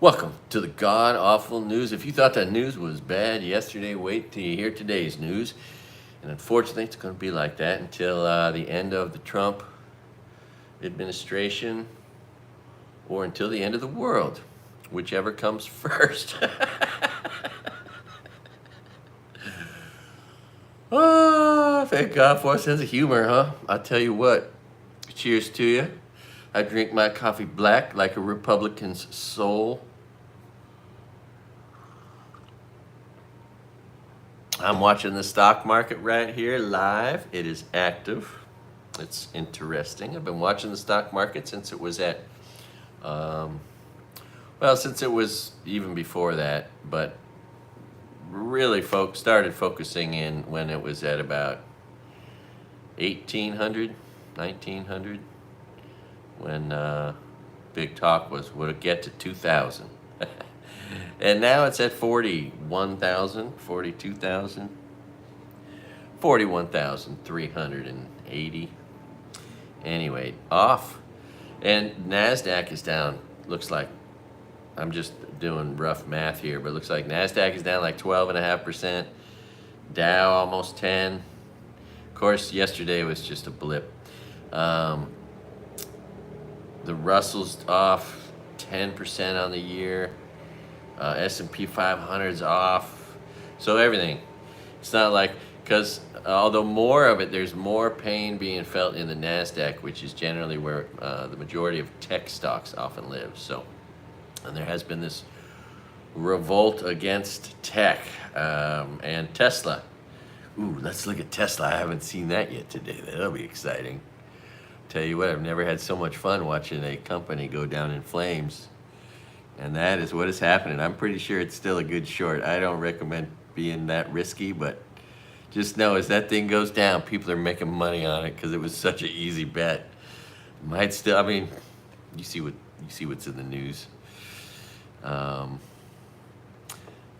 Welcome to the God Awful News. If you thought that news was bad yesterday, wait till you hear today's news. And unfortunately, it's going to be like that until the end of the Trump administration or until the end of the world, whichever comes first. Oh, thank God for a sense of humor, huh? I'll tell you what. Cheers to you. I drink my coffee black like a Republican's soul. I'm watching the stock market right here live. It is active. It's interesting. I've been watching the stock market since it was at, since it was even before that, but really started focusing in when it was at about 1800, 1900, when big talk was, would it get to 2000? And now it's at 41,000, 42,000, 41,380. Anyway, off. And NASDAQ is down. Looks like, I'm just doing rough math here, but it looks like NASDAQ is down like 12.5%. Dow almost 10. Of course, yesterday was just a blip. The Russell's off 10% on the year. S&P 500's off. So everything. It's not like, because although more of it, there's more pain being felt in the NASDAQ, which is generally where the majority of tech stocks often live. So, and there has been this revolt against tech and Tesla. Ooh, let's look at Tesla. I haven't seen that yet today. That'll be exciting. Tell you what, I've never had so much fun watching a company go down in flames. And that is what is happening. I'm pretty sure it's still a good short. I don't recommend being that risky, but just know as that thing goes down, people are making money on it because it was such an easy bet. Might still, I mean, you see what's in the news.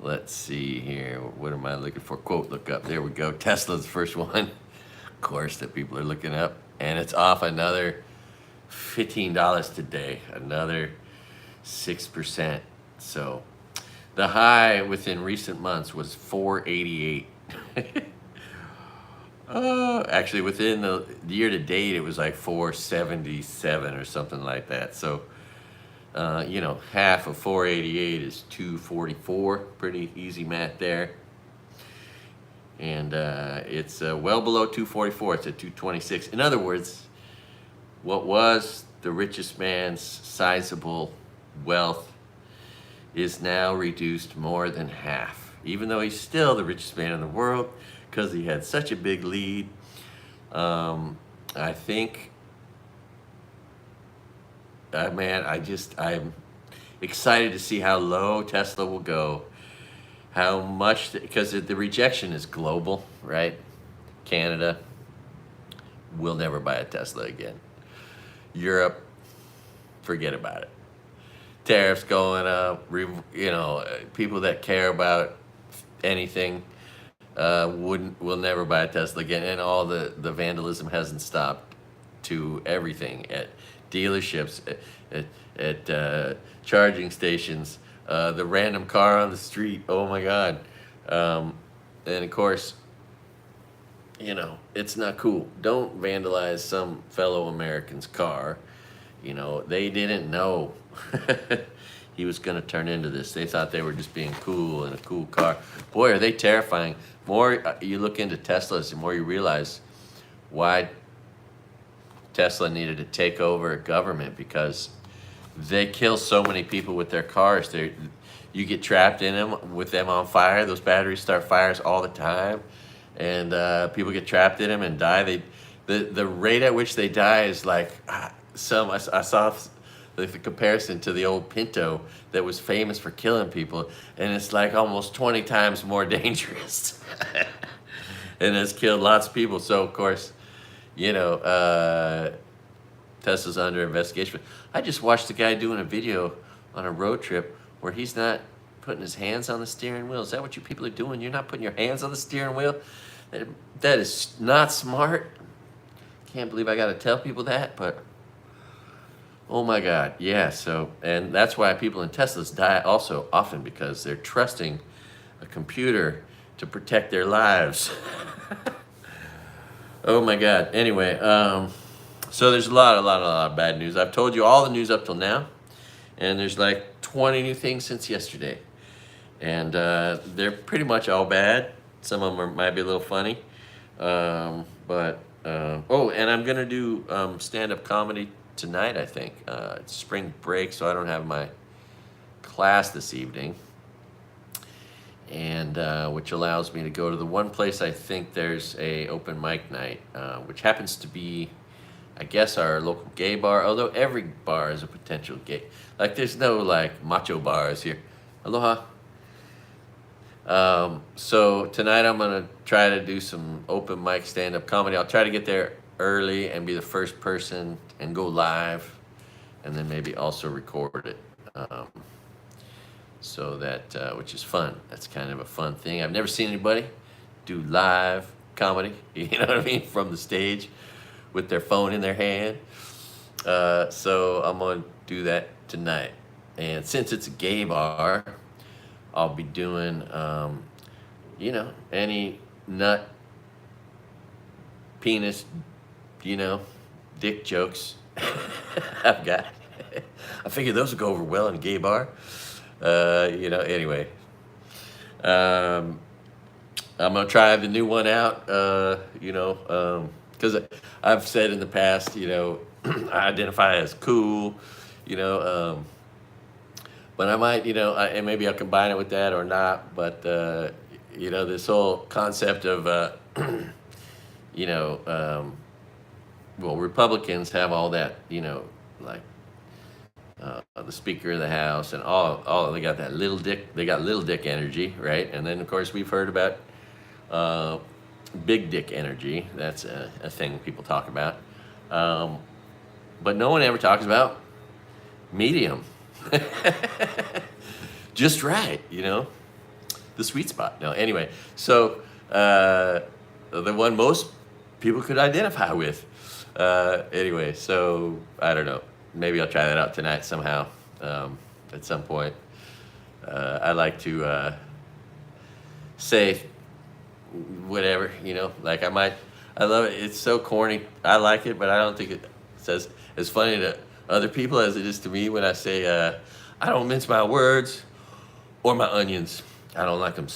Let's see here. What am I looking for? Quote, look up. There we go. Tesla's the first one, of course, that people are looking up. And it's off another $15 today. Another 6%. So the high within recent months was 488. Actually, within the year to date, it was like 477 or something like that. So, half of 488 is 244. Pretty easy math there. And it's well below 244. It's at 226. In other words, what was the richest man's sizable wealth is now reduced more than half, even though he's still the richest man in the world because he had such a big lead. I think, I'm excited to see how low Tesla will go, how much, because the rejection is global, right? Canada will never buy a Tesla again. Europe, forget about it. Tariffs going up, people that care about anything will never buy a Tesla again, and all the vandalism hasn't stopped to everything at dealerships, at charging stations, the random car on the street. Oh my God! And of course, it's not cool. Don't vandalize some fellow American's car. They didn't know he was going to turn into this. They thought they were just being cool in a cool car. Boy, are they terrifying. More you look into Teslas, the more you realize why Tesla needed to take over government, because they kill so many people with their cars. You get trapped in them with them on fire. Those batteries start fires all the time, and people get trapped in them and die. The rate at which they die is like I saw the comparison to the old Pinto that was famous for killing people, and it's like almost 20 times more dangerous. And it's killed lots of people. So of course, Tesla's under investigation. I just watched a guy doing a video on a road trip where he's not putting his hands on the steering wheel. Is that what you people are doing? You're not putting your hands on the steering wheel? That is not smart. Can't believe I got to tell people that, but Oh my God, yeah. So, and that's why people in Teslas die also often, because they're trusting a computer to protect their lives. Oh my God. Anyway, so there's a lot of bad news. I've told you all the news up till now, and there's like 20 new things since yesterday, and they're pretty much all bad. Some of them might be a little funny, oh, and I'm gonna do stand-up comedy tonight. I think it's spring break, so I don't have my class this evening, and which allows me to go to the one place I think there's a open mic night, which happens to be, I guess, our local gay bar. Although every bar is a potential gay. Like, there's no like macho bars here. Aloha. So tonight I'm gonna try to do some open mic stand-up comedy. I'll try to get there early and be the first person and go live, and then maybe also record it. So that, which is fun. That's kind of a fun thing. I've never seen anybody do live comedy, you know what I mean, from the stage with their phone in their hand. So I'm gonna do that tonight. And since it's a gay bar, I'll be doing, you know, any nut, penis, you know, dick jokes I've got. I figure those will go over well in a gay bar. You know, anyway. I'm going to try the new one out, you know, because I've said in the past, you know, I identify as cool, you know, but I might, you know, and maybe I'll combine it with that or not. But, you know, this whole concept of, you know, well, Republicans have all that, you know, like the Speaker of the House and all they got that little dick, they got little dick energy, right? And then, of course, we've heard about big dick energy. That's a thing people talk about. But no one ever talks about medium. Just right, you know, the sweet spot. No, anyway, so the one most people could identify with. Anyway, so I don't know. Maybe I'll try that out tonight somehow, at some point. I like to say whatever, you know, like I love it. It's so corny. I like it, but I don't think it's as funny to other people as it is to me when I say, I don't mince my words or my onions. I don't like them.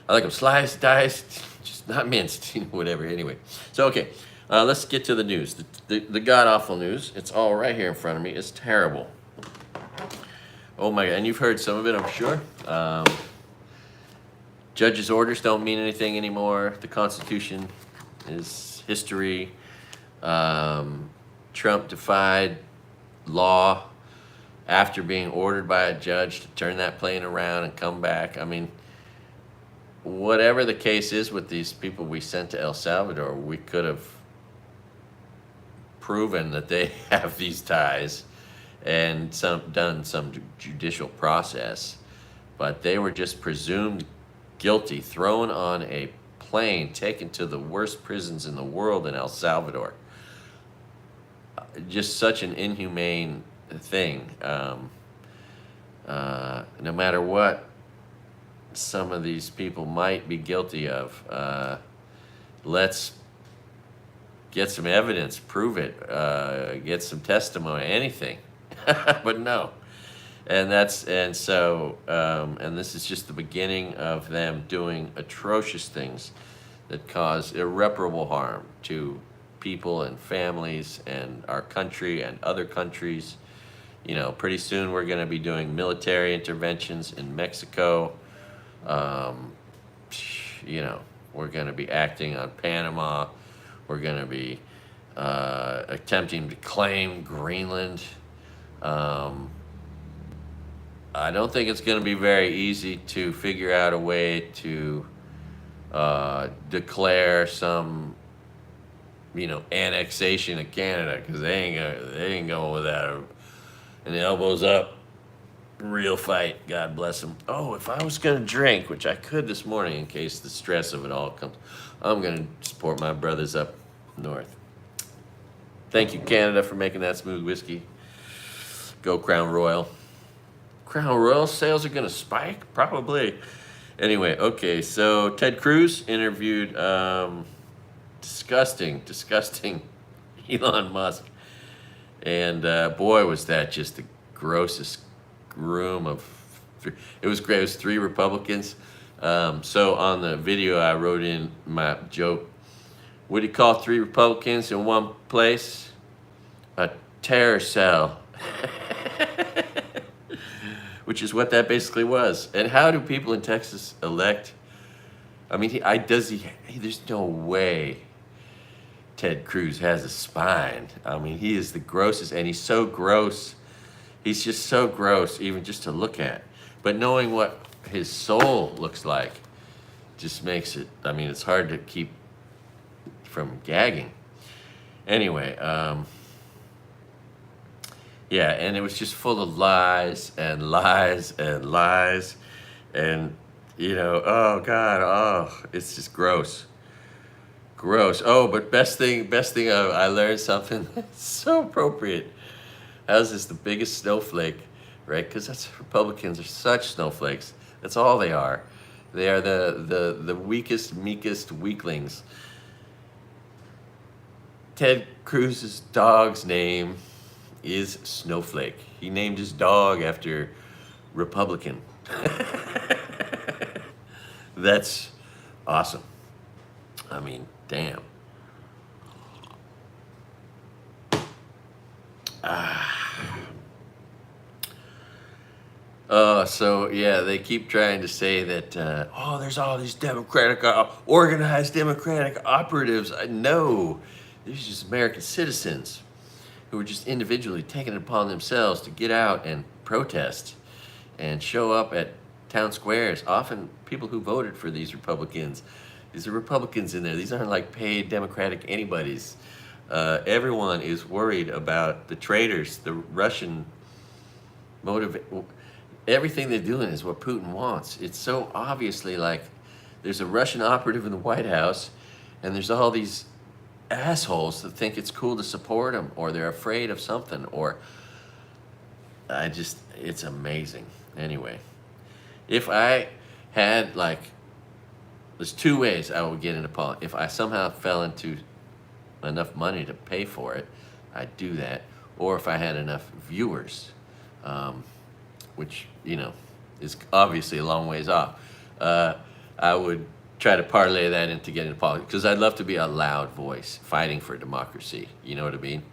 I like them sliced, diced, just not minced, whatever. Anyway, so okay, let's get to the news. The god-awful news. It's all right here in front of me. It's terrible. Oh my God, and you've heard some of it, I'm sure. Judges' orders don't mean anything anymore. The Constitution is history. Trump defied law after being ordered by a judge to turn that plane around and come back. I mean, whatever the case is with these people we sent to El Salvador, we could have proven that they have these ties and done some judicial process, but they were just presumed guilty, thrown on a plane, taken to the worst prisons in the world in El Salvador. Just such an inhumane thing. No matter what some of these people might be guilty of, let's get some evidence, prove it, get some testimony, anything. But no. And this is just the beginning of them doing atrocious things that cause irreparable harm to people and families and our country and other countries. You know, pretty soon we're going to be doing military interventions in Mexico. You know, we're going to be acting on Panama. We're going to be attempting to claim Greenland. I don't think it's going to be very easy to figure out a way to declare some, you know, annexation of Canada, because they ain't going without an elbows up real fight. God bless them. Oh, if I was going to drink, which I could this morning in case the stress of it all comes, I'm going to support my brothers up north. Thank you, Canada, for making that smooth whiskey. Go Crown Royal. Crown Royal sales are gonna spike? Probably. Anyway, okay, so Ted Cruz interviewed disgusting Elon Musk. And boy, was that just the grossest room of. It was great. It was three Republicans. So on the video, I wrote in my joke. What do you call three Republicans in one place? A terror cell. Which is what that basically was. And how do people in Texas elect? I mean, there's no way Ted Cruz has a spine. I mean, he is the grossest, and he's so gross. He's just so gross, even just to look at. But knowing what his soul looks like just makes it, I mean, it's hard to keep from gagging. Anyway, yeah, and it was just full of lies and lies and lies. And, you know, oh, God, oh, it's just gross. Gross. Oh, but best thing, I learned something that's so appropriate. How's this the biggest snowflake, right? Because that's Republicans are such snowflakes. That's all they are. They are the weakest, meekest weaklings. Ted Cruz's dog's name is Snowflake. He named his dog after Republican. That's awesome. I mean, damn. So yeah, they keep trying to say that, there's all these organized Democratic operatives. No, these are just American citizens who are just individually taking it upon themselves to get out and protest and show up at town squares. Often people who voted for these Republicans. These are Republicans in there. These aren't like paid Democratic anybody's. Everyone is worried about the traitors, the Russian motive. Everything they're doing is what Putin wants. It's so obviously like there's a Russian operative in the White House, and there's all these assholes that think it's cool to support him, or they're afraid of something, or it's amazing. Anyway, if I had there's two ways I would get into politics. If I somehow fell into enough money to pay for it, I'd do that. Or if I had enough viewers, which, is obviously a long ways off, I would try to parlay that into getting into politics. Because I'd love to be a loud voice fighting for democracy. You know what I mean?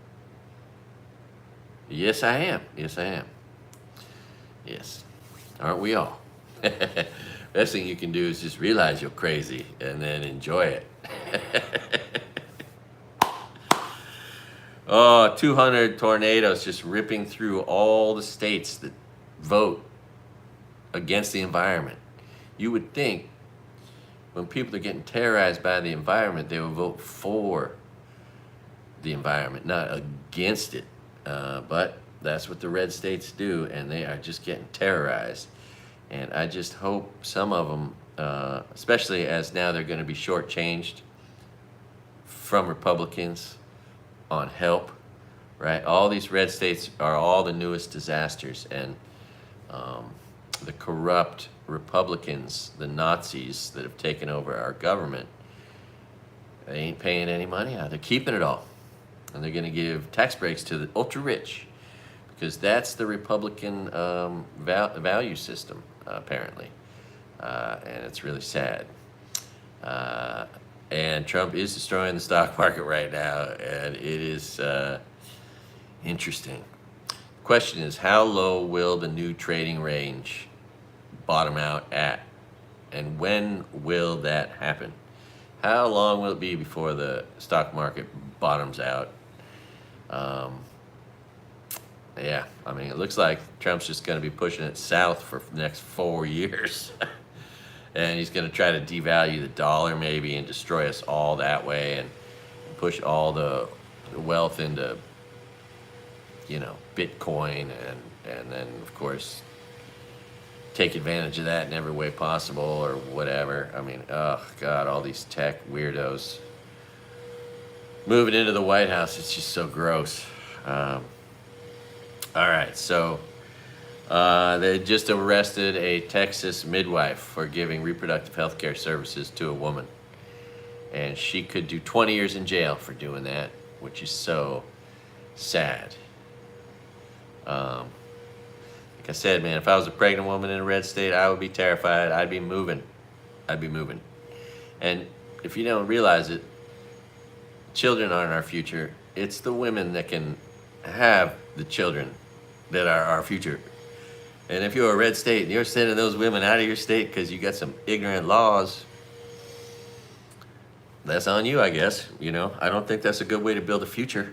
Yes, I am. Yes, I am. Yes. Aren't we all? Best thing you can do is just realize you're crazy and then enjoy it. 200 tornadoes just ripping through all the states that vote against the environment. You would think when people are getting terrorized by the environment, they would vote for the environment, not against it. But that's what the red states do, and they are just getting terrorized. And I just hope some of them, especially as now they're going to be shortchanged from Republicans on help, right? All these red states are all the newest disasters, and the corrupt Republicans, the Nazis that have taken over our government, they ain't paying any money out. They're keeping it all. And they're going to give tax breaks to the ultra-rich, because that's the Republican value system, apparently. And it's really sad. And Trump is destroying the stock market right now, and it is interesting. The question is, how low will the new trading range bottom out at? And when will that happen? How long will it be before the stock market bottoms out? Yeah, I mean, it looks like Trump's just going to be pushing it south for the next 4 years. And he's going to try to devalue the dollar maybe and destroy us all that way, and push all the wealth into, Bitcoin, and then, of course, take advantage of that in every way possible or whatever. I mean, oh, God, all these tech weirdos moving into the White House, it's just so gross. All right, so they just arrested a Texas midwife for giving reproductive health care services to a woman. And she could do 20 years in jail for doing that, which is so sad. Like I said, man, if I was a pregnant woman in a red state, I would be terrified. I'd be moving. And if you don't realize it, children aren't our future. It's the women that can have the children that are our future. And if you're a red state and you're sending those women out of your state because you got some ignorant laws, that's on you, I guess. You know, I don't think that's a good way to build a future.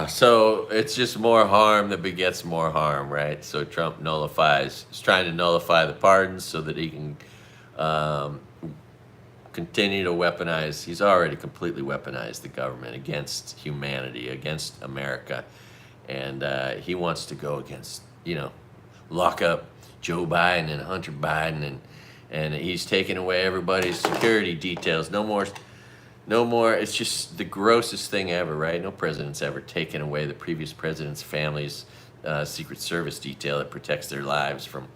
So it's just more harm that begets more harm, right? So Trump is trying to nullify the pardons so that he can continue to weaponize. He's already completely weaponized the government against humanity, against America. And he wants to go against, lock up Joe Biden and Hunter Biden, and he's taking away everybody's security details. No more. It's just the grossest thing ever, right? No president's ever taken away the previous president's family's Secret Service detail that protects their lives from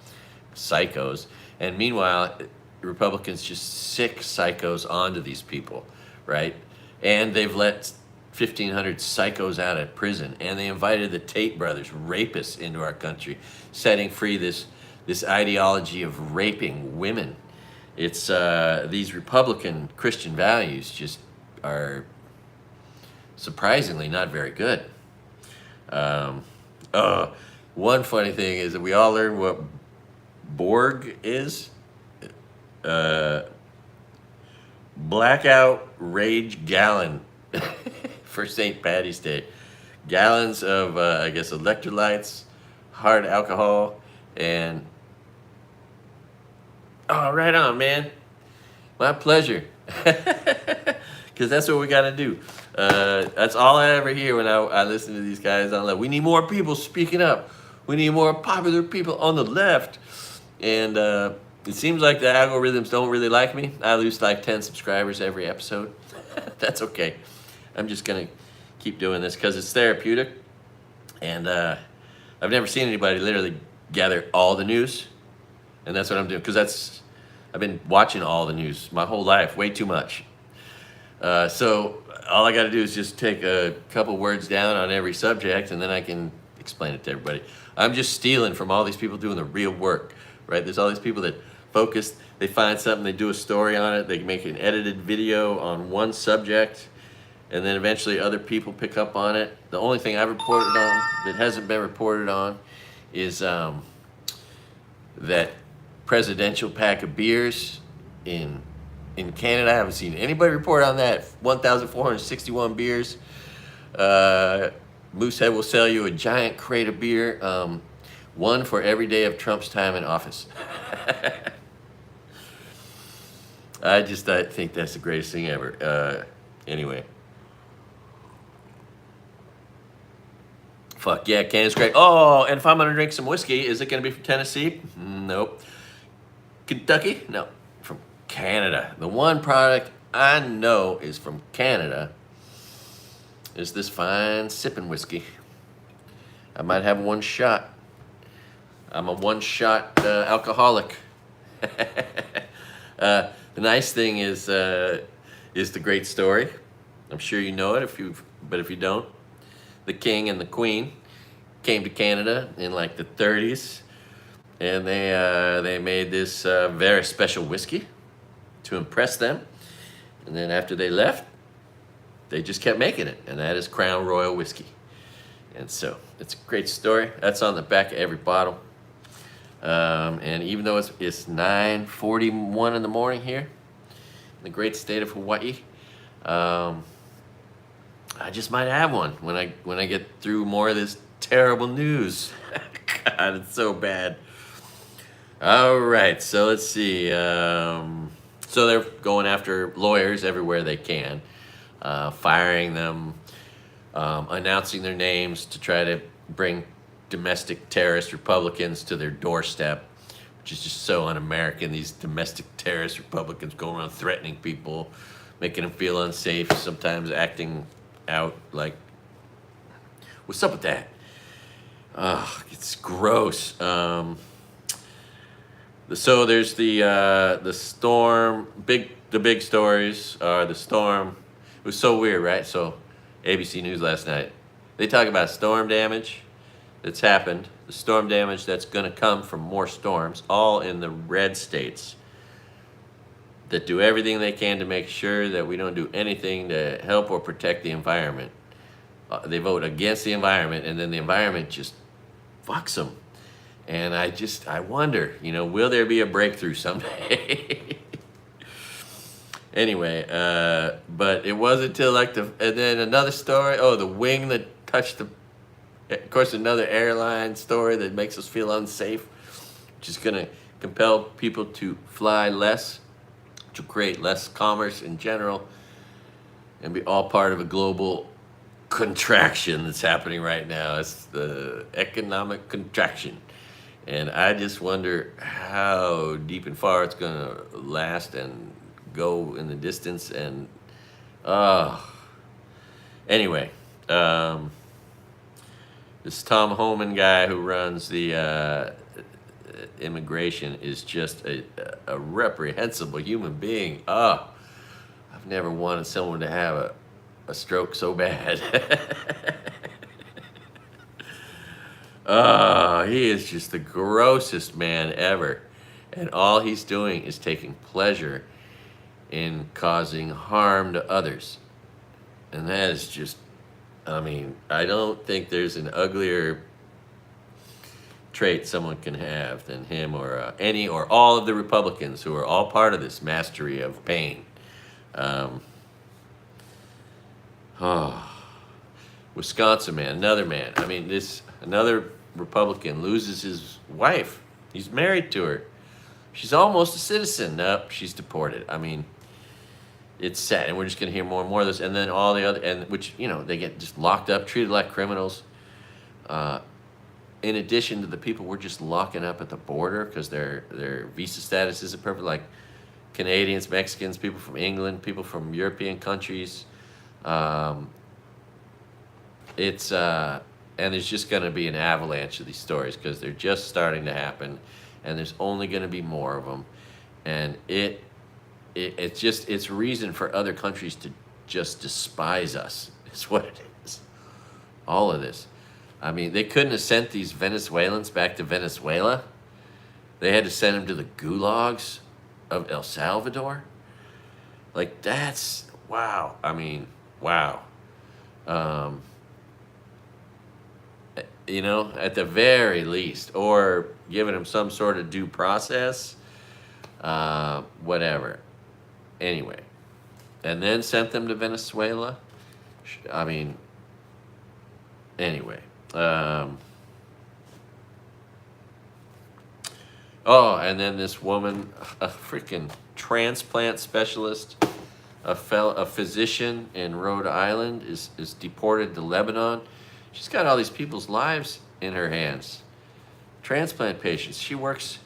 psychos. And meanwhile, Republicans just sick psychos onto these people, right? And they've let 1,500 psychos out of prison, and they invited the Tate brothers, rapists, into our country, setting free this ideology of raping women. It's these Republican Christian values just are surprisingly not very good. One funny thing is that we all learned what Borg is. Blackout Rage Gallon for St. Patty's Day. Gallons of, I guess, electrolytes, hard alcohol, and... Oh, right on, man. My pleasure. Because that's what we got to do. That's all I ever hear when I listen to these guys on the left. We need more people speaking up. We need more popular people on the left. And it seems like the algorithms don't really like me. I lose like 10 subscribers every episode. That's okay. I'm just going to keep doing this because it's therapeutic. And I've never seen anybody literally gather all the news. And that's what I'm doing, because I've been watching all the news my whole life, way too much. So all I got to do is just take a couple words down on every subject, and then I can explain it to everybody. I'm just stealing from all these people doing the real work, right? There's all these people that focus, they find something, they do a story on it, they make an edited video on one subject, and then eventually other people pick up on it. The only thing I've reported on that hasn't been reported on is that presidential pack of beers in Canada. I haven't seen anybody report on that. 1,461 beers. Moosehead will sell you a giant crate of beer, one for every day of Trump's time in office. I think that's the greatest thing ever. Anyway. Fuck yeah, Canada's great. Oh, and if I'm gonna drink some whiskey, is it gonna be from Tennessee? Nope. Kentucky? No, from Canada. The one product I know is from Canada is this fine sipping whiskey. I might have one shot. I'm a one-shot alcoholic. The nice thing is the great story. I'm sure you know it, but if you don't, the king and the queen came to Canada in like the 30s, and they made this very special whiskey to impress them. And then after they left, they just kept making it, and that is Crown Royal whiskey. And so it's a great story. That's on the back of every bottle. And even though it's 9:41 in the morning here in the great state of Hawaii, I just might have one when I get through more of this terrible news. God, it's so bad. All right, so let's see. So they're going after lawyers everywhere they can, firing them, announcing their names to try to bring domestic terrorist Republicans to their doorstep, which is just so un-American. These domestic terrorist Republicans going around threatening people, making them feel unsafe, sometimes acting out. Like, what's up with that? Ugh, it's gross. So there's the storm. The big stories are the storm. It was so weird, right? So ABC News last night, they talk about storm damage that's happened, the storm damage that's going to come from more storms, all in the red states that do everything they can to make sure that we don't do anything to help or protect the environment. They vote against the environment, and then the environment just fucks them. And I wonder, will there be a breakthrough someday? Anyway, but it wasn't until and then another story, the wing that touched of course, another airline story that makes us feel unsafe, which is gonna compel people to fly less, to create less commerce in general, and be all part of a global contraction that's happening right now. It's the economic contraction. And I just wonder how deep and far it's going to last and go in the distance. And anyway, this Tom Homan guy who runs the immigration is just a reprehensible human being. I've never wanted someone to have a stroke so bad. He is just the grossest man ever. And all he's doing is taking pleasure in causing harm to others. And that is just, I don't think there's an uglier trait someone can have than him or any or all of the Republicans who are all part of this mastery of pain. Wisconsin man, another man. Another Republican loses his wife. He's married to her. She's almost a citizen. Nope, she's deported. It's sad, and we're just going to hear more and more of this. And then all the other, they get just locked up, treated like criminals. In addition to the people we're just locking up at the border because their visa status isn't perfect, like Canadians, Mexicans, people from England, people from European countries. And there's just going to be an avalanche of these stories because they're just starting to happen, and there's only going to be more of them. And it's reason for other countries to just despise us. It's what it is. All of this. They couldn't have sent these Venezuelans back to Venezuela. They had to send them to the gulags of El Salvador. Like, that's, wow. Wow. At the very least, or giving them some sort of due process, whatever. Anyway, and then sent them to Venezuela. Anyway. And then this woman, a freaking transplant specialist, a physician in Rhode Island is deported to Lebanon. She's got all these people's lives in her hands. Transplant patients. She works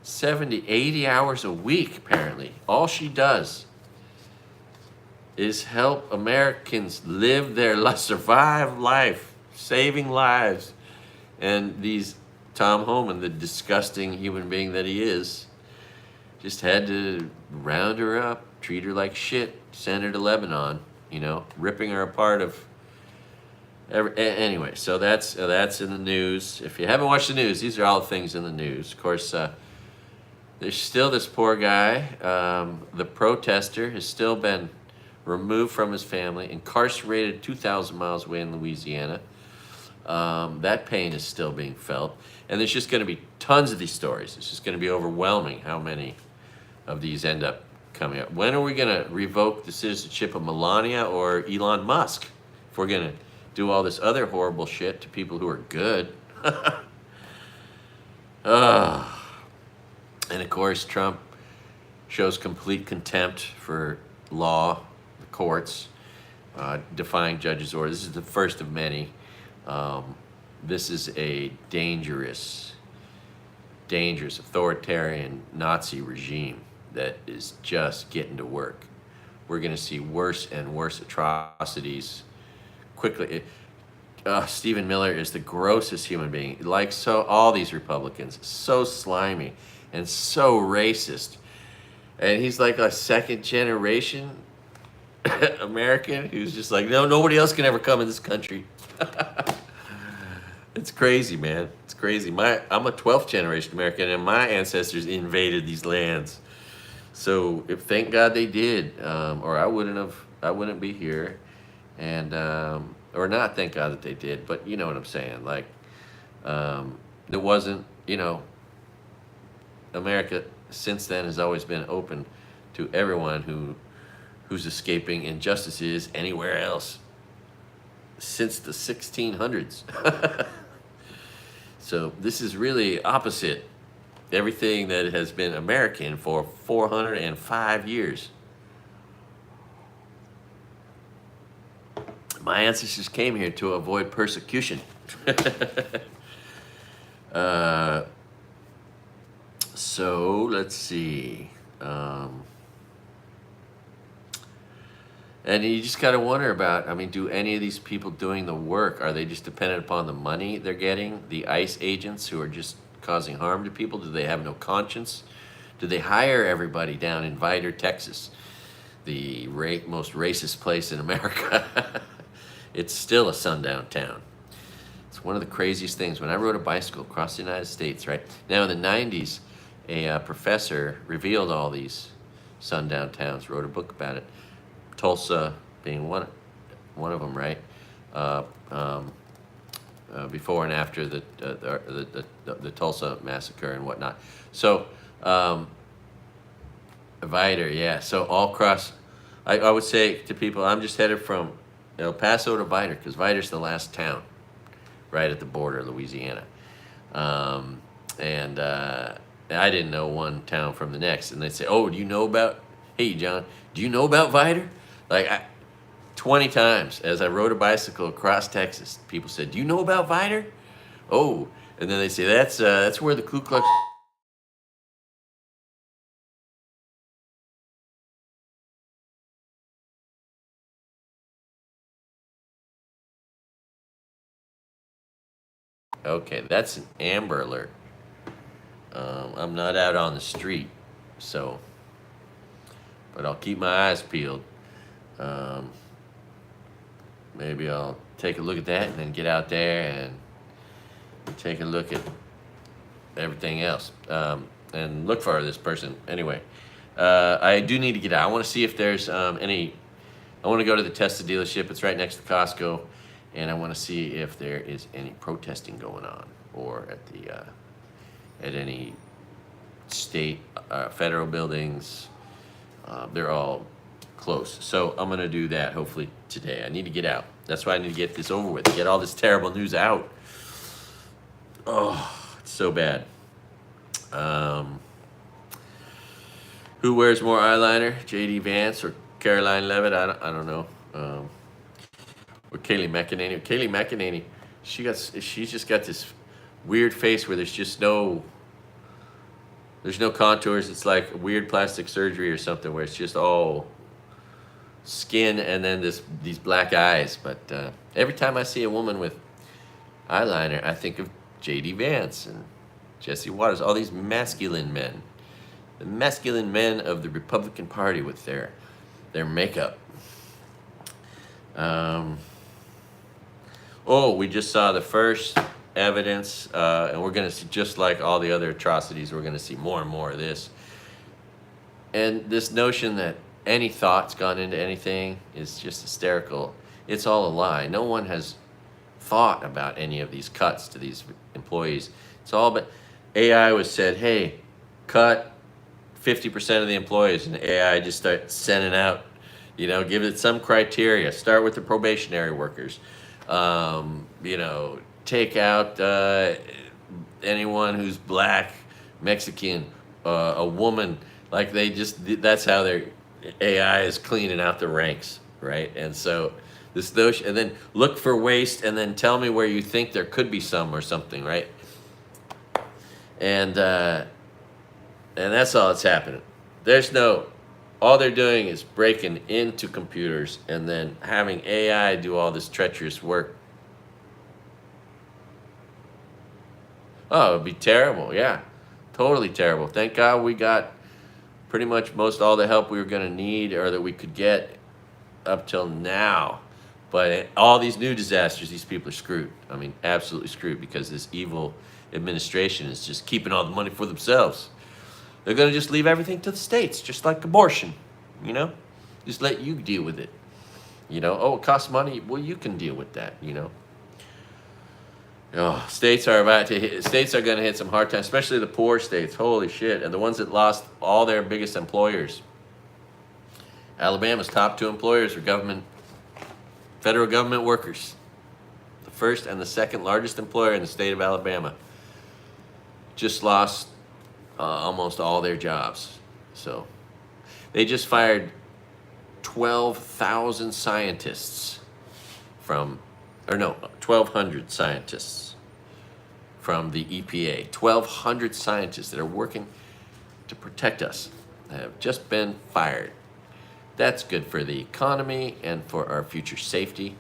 70, 80 hours a week, apparently. All she does is help Americans survive life, saving lives. And Tom Homan, the disgusting human being that he is, just had to round her up, treat her like shit, send her to Lebanon, ripping her apart anyway, so that's in the news. If you haven't watched the news, these are all the things in the news. Of course, there's still this poor guy. The protester has still been removed from his family, incarcerated 2,000 miles away in Louisiana. That pain is still being felt. And there's just going to be tons of these stories. It's just going to be overwhelming how many of these end up coming up. When are we going to revoke the citizenship of Melania or Elon Musk? If we're going to do all this other horrible shit to people who are good. And of course, Trump shows complete contempt for law, the courts, defying judges' orders. This is the first of many. This is a dangerous authoritarian Nazi regime that is just getting to work we're going to see worse and worse atrocities quickly. Stephen Miller is the grossest human being. Like so, all these Republicans, so slimy and so racist. And he's like a second generation American who's just like, no, nobody else can ever come in this country. It's crazy, man. It's crazy. I'm a 12th generation American, and my ancestors invaded these lands. So thank God they did, or I wouldn't be here, and or not. Thank God that they did, but you know what I'm saying. Like, it wasn't. America since then has always been open to everyone who's escaping injustices anywhere else since the 1600s. So this is really opposite everything that has been American for 405 years. My ancestors came here to avoid persecution. So let's see. And you just got to wonder about, do any of these people doing the work, are they just dependent upon the money they're getting? The ICE agents who are just causing harm to people, do they have no conscience? Do they hire everybody down in Vidor, Texas, the most racist place in America? It's still a sundown town. It's one of the craziest things. When I rode a bicycle across the United States, right? Now in the 90s, a professor revealed all these sundown towns, wrote a book about it. Tulsa being one of them, right? Before and after the Tulsa massacre and whatnot. So, Vidor, yeah. So all across, I would say to people, I'm just headed from El Paso to Vidor, because Vidor's the last town, right at the border of Louisiana. And I didn't know one town from the next. And they'd say, oh, hey, John, do you know about Vidor? Like, 20 times as I rode a bicycle across Texas, people said, do you know about Vidor? Oh, and then they say, that's where the Ku Klux... Okay, that's an Amber Alert. I'm not out on the street, so... But I'll keep my eyes peeled. Maybe I'll take a look at that and then get out there and take a look at everything else, and look for this person. Anyway, I do need to get out. I want to see if there's I want to go to the Tesla dealership. It's right next to Costco, and I want to see if there is any protesting going on, or at any state, federal buildings. They're all close. So I'm going to do that hopefully today. I need to get out. That's why I need to get this over with. Get all this terrible news out. Oh, it's so bad. Who wears more eyeliner? J.D. Vance or Caroline Levitt? I don't know. Or Kayleigh McEnany. Kayleigh McEnany, she's just got this weird face where there's no contours. It's like weird plastic surgery or something where it's just all skin and then these black eyes. But every time I see a woman with eyeliner, I think of J.D. Vance and Jesse Waters, all these masculine men. The masculine men of the Republican Party with their makeup. We just saw the first evidence, and we're going to see, just like all the other atrocities, we're going to see more and more of this. And this notion that any thought's gone into anything is just hysterical. It's all a lie. No one has thought about any of these cuts to these employees. It's all but AI was said, hey, cut 50% of the employees, and AI just start sending out, give it some criteria. Start with the probationary workers. Take out anyone who's black, Mexican, a woman. Like that's how their AI is cleaning out the ranks, right? And so this notion, and then look for waste, and then tell me where you think there could be some or something, right? And that's all that's happening. There's no all they're doing is breaking into computers and then having AI do all this treacherous work. Oh, it'd be terrible. Yeah, totally terrible. Thank God we got pretty much most all the help we were going to need or that we could get up till now. But all these new disasters, these people are screwed. I mean, absolutely screwed, because this evil administration is just keeping all the money for themselves. They're going to just leave everything to the states, just like abortion, you know? Just let you deal with it. You know, oh, it costs money. Well, you can deal with that, you know? Oh, states are going to hit some hard times, especially the poor states. Holy shit. And the ones that lost all their biggest employers. Alabama's top 2 employers are federal government workers. The first and the second largest employer in the state of Alabama just lost almost all their jobs. So they just fired 12,000 scientists 1,200 scientists from the EPA. 1,200 scientists that are working to protect us have just been fired. That's good for the economy and for our future safety.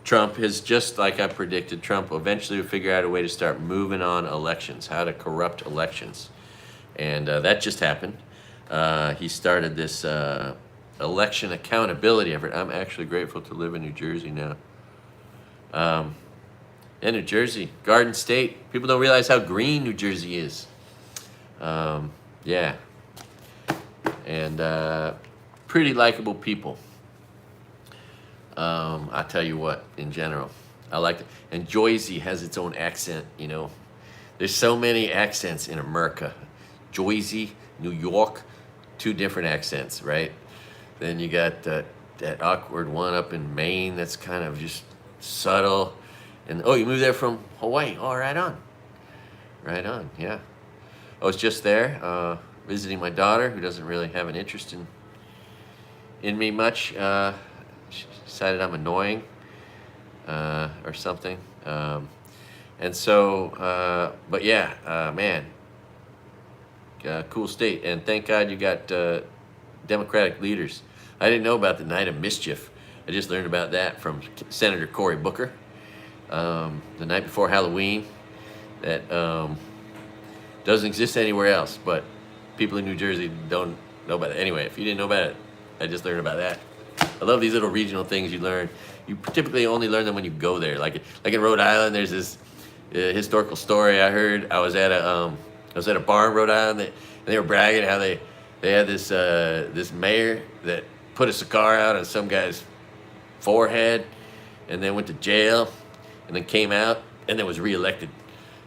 Trump is just like I predicted. Trump eventually will figure out a way to start moving on elections, how to corrupt elections. And that just happened. He started this election accountability effort. I'm actually grateful to live in New Jersey now. In New Jersey, Garden State. People don't realize how green New Jersey is. Yeah. And pretty likable people. I tell you what, in general, I like it. And Jersey has its own accent, you know. There's so many accents in America. Jersey, New York, 2 different accents, right? Then you got that awkward one up in Maine that's kind of just subtle. And, oh, you moved there from Hawaii. Oh, right on. Right on, yeah. I was just there visiting my daughter, who doesn't really have an interest in me much. She decided I'm annoying or something. And so, but yeah, man, cool state. And thank God you got Democratic leaders. I didn't know about the Night of Mischief. I just learned about that from Senator Cory Booker. The night before Halloween, that doesn't exist anywhere else, but people in New Jersey don't know about it. Anyway, if you didn't know about it, I just learned about that. I love these little regional things you learn. You typically only learn them when you go there. Like in Rhode Island, there's this historical story I heard. I was at a bar in Rhode Island, and they were bragging how they had this mayor that put a cigar out on some guy's forehead, and then went to jail, and then came out, and then was reelected.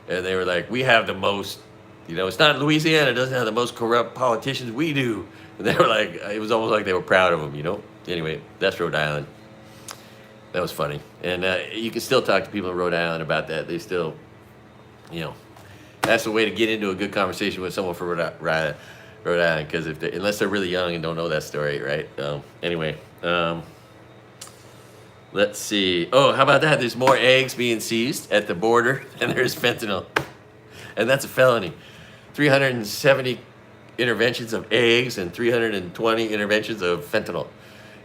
And they were like, we have the most, you know, it's not Louisiana, it doesn't have the most corrupt politicians, we do. And they were like, it was almost like they were proud of him, you know. Anyway, that's Rhode Island. That was funny. And you can still talk to people in Rhode Island about that. They still, you know, that's the way to get into a good conversation with someone from Rhode Island, because unless they're really young and don't know that story, right? Anyway, let's see. Oh, how about that? There's more eggs being seized at the border than there is fentanyl. And that's a felony. 370 interventions of eggs and 320 interventions of fentanyl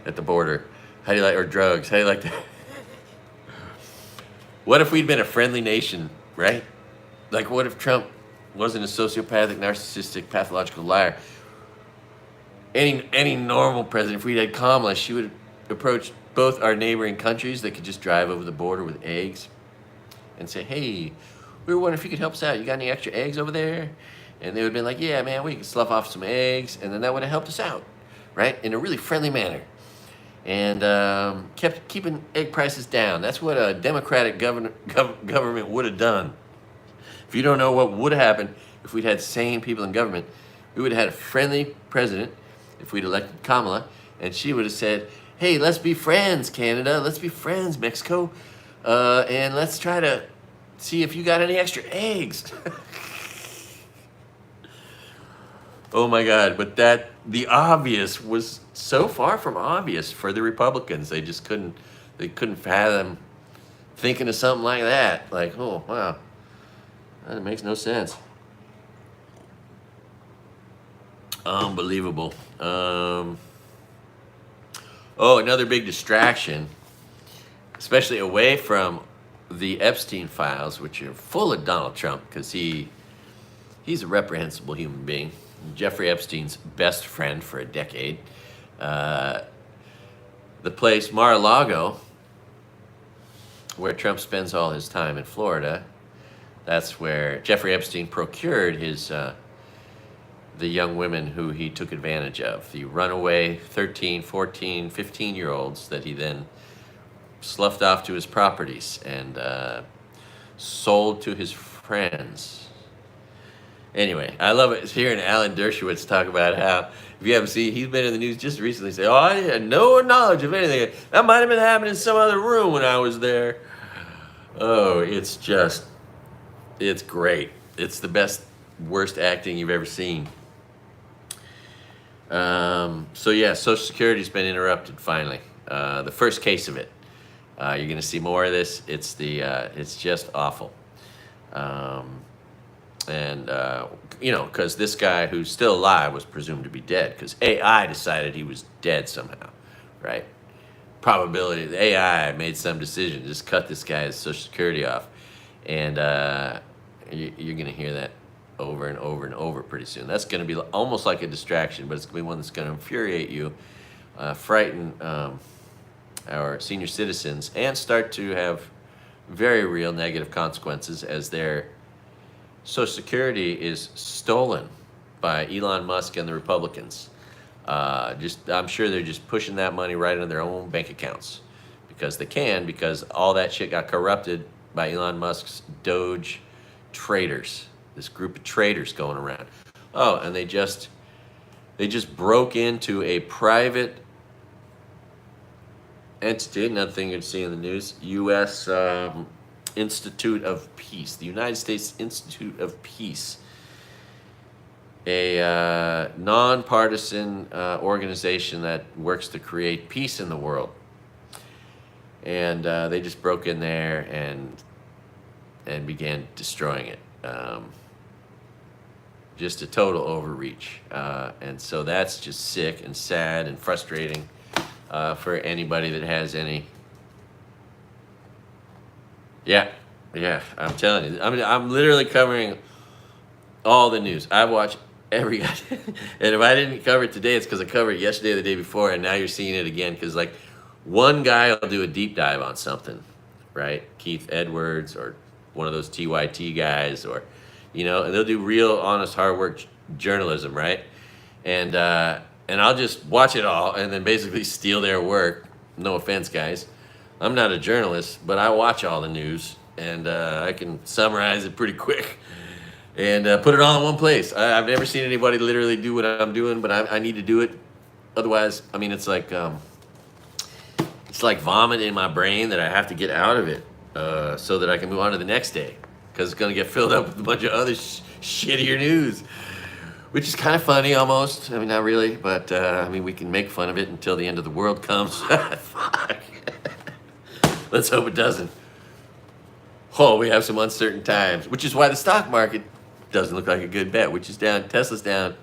at the border. How do you like, or drugs? How do you like that? What if we'd been a friendly nation, right? Like, what if Trump wasn't a sociopathic, narcissistic, pathological liar? Any normal president, if we had Kamala, she would approach both our neighboring countries that could just drive over the border with eggs and say, hey, we were wondering if you could help us out. You got any extra eggs over there? And they would have been like, yeah, man, we could slough off some eggs. And then that would have helped us out, right? In a really friendly manner. And kept keeping egg prices down. That's what a Democratic government would have done. If you don't know what would have happened if we'd had sane people in government, we would have had a friendly president if we'd elected Kamala, and she would have said, hey, let's be friends, Canada. Let's be friends, Mexico. And let's try to see if you got any extra eggs. Oh my God, but the obvious was so far from obvious for the Republicans. They just couldn't fathom thinking of something like that. Like, oh, wow, that makes no sense. Unbelievable. Oh, another big distraction, especially away from the Epstein files, which are full of Donald Trump, because he's a reprehensible human being. Jeffrey Epstein's best friend for a decade. The place Mar-a-Lago, where Trump spends all his time in Florida, that's where Jeffrey Epstein procured the young women who he took advantage of, the runaway 13, 14, 15-year-olds that he then sloughed off to his properties and sold to his friends. Anyway, I love it hearing Alan Dershowitz talk about how, if you haven't seen, he's been in the news just recently, say, oh, I had no knowledge of anything. That might have been happening in some other room when I was there. Oh, it's great. It's the best, worst acting you've ever seen. So yeah, Social Security's been interrupted finally. The first case of it. You're going to see more of this. It's just awful. Because this guy who's still alive was presumed to be dead because AI decided he was dead somehow, right? Probability, the AI made some decision, just cut this guy's Social Security off. And you're going to hear that over and over and over pretty soon. That's going to be almost like a distraction, but it's going to be one that's going to infuriate you, frighten our senior citizens, and start to have very real negative consequences as their Social Security is stolen by Elon Musk and the Republicans. I'm sure they're just pushing that money right into their own bank accounts because they can, because all that shit got corrupted by Elon Musk's Doge traders. This group of traders going around. Oh, and they just broke into a private entity, another thing you'd see in the news, U.S. Institute of Peace, the United States Institute of Peace, a nonpartisan organization that works to create peace in the world. And they just broke in there and began destroying it. Just a total overreach. And so that's just sick and sad and frustrating for anybody that has any. Yeah, I'm telling you. I'm literally covering all the news. I watch every, and if I didn't cover it today, it's because I covered it yesterday or the day before, and now you're seeing it again because, like, one guy will do a deep dive on something, right? Keith Edwards or one of those TYT guys, or, and they'll do real, honest, hard work journalism, right? And I'll just watch it all and then basically steal their work. No offense, guys. I'm not a journalist, but I watch all the news, and I can summarize it pretty quick and put it all in one place. I've never seen anybody literally do what I'm doing, but I need to do it. Otherwise, it's like vomit in my brain that I have to get out of it so that I can move on to the next day, because it's going to get filled up with a bunch of other shittier news, which is kind of funny almost. Not really, but we can make fun of it until the end of the world comes. Fuck. Let's hope it doesn't. Oh, we have some uncertain times, which is why the stock market doesn't look like a good bet, which is down. Tesla's down.